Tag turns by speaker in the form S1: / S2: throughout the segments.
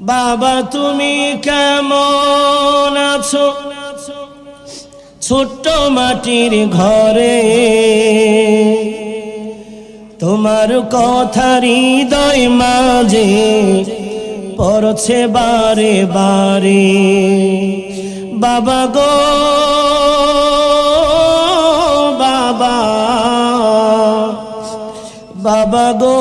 S1: বাবা তুমি কেমন আছো ছোট্ট মাটির ঘরে, তোমার কথা হৃদয় মাঝে পড়ছে বারে বারে। বাবা গো বাবা, বাবা গো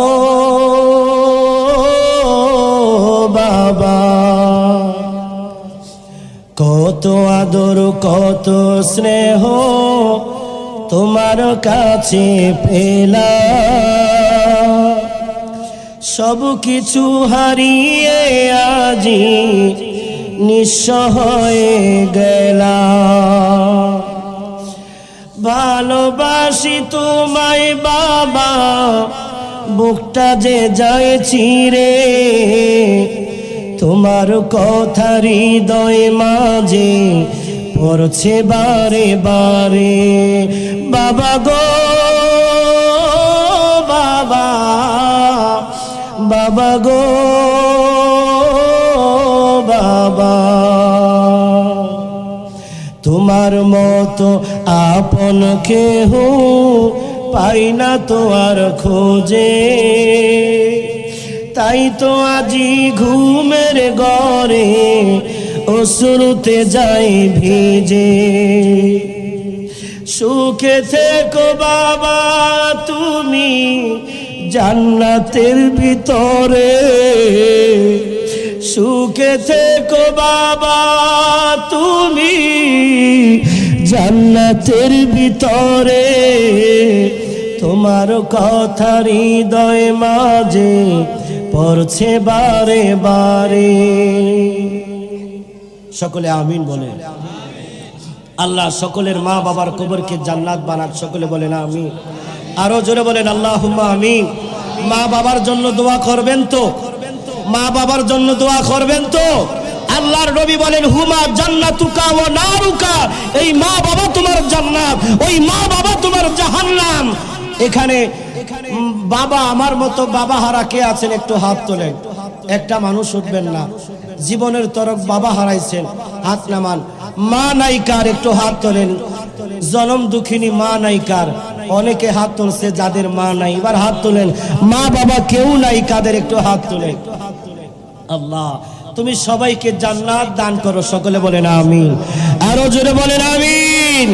S1: বাবা, কত আদর কত স্নেহ তোমার কাছে পেলাম, সব কিছু হারিয়ে আজি নিঃস্ব হয়ে গেলাম। ভালোবাসি তোমায় বাবা, বুকটা যে যায় চিরে, তোমার কথা হৃদয় মাঝে পড়ছে বারে বারে। বাবা গো বাবা, বাবা গো বাবা, তোমার মতো আপন কেহ পাই না তো আর খোঁজে, তাই তো আজি ঘুমের ঘরে অশ্রুতে যাই ভিজে। সুখে থেকো বাবা তুমি জান্নাতের ভিতরে, সুখে থেকো বাবা তুমি জান্নাতের ভিতরে, তোমার কথা হৃদয় মাঝে পড়ছে বারে বারে। সকলে আমিন বলে। আল্লাহ সকলের মা বাবার কবরকে জান্নাত বানাক, সকলে বলেন আমিন। আরো জোরে বলেন আল্লাহুম্মা আমিন। মা বাবার জন্য দোয়া করবেন তো? মা বাবার জন্য দোয়া করবেন তো? আল্লাহর নবী বলেন হুমা জান্নাতুকা ওয়া নারুকা, এই মা বাবা তোমার জান্নাত, ওই মা বাবা তোমার জাহান্নাম। এখানে বাবা আমার মতো বাবা হারা কে আছেন একটু হাত তোলেন। একটা মানুষ উঠবেন না, জীবনের তরফ বাবা হারাইছেন, হাত নামান। মা নাইকার একটু হাত তোলেন। জনম দুঃখিনী মা নাইকার, অনেকে হাত তুলছে যাদের মা নাই, এবার হাত তোলেন। মা বাবা কেউ নাই কাদের একটু হাত তোলেন। আল্লাহ তুমি সবাইকে জান্নাত দান করো, সকলে বলেন আমিন। আরো জোরে বলেন আমিন।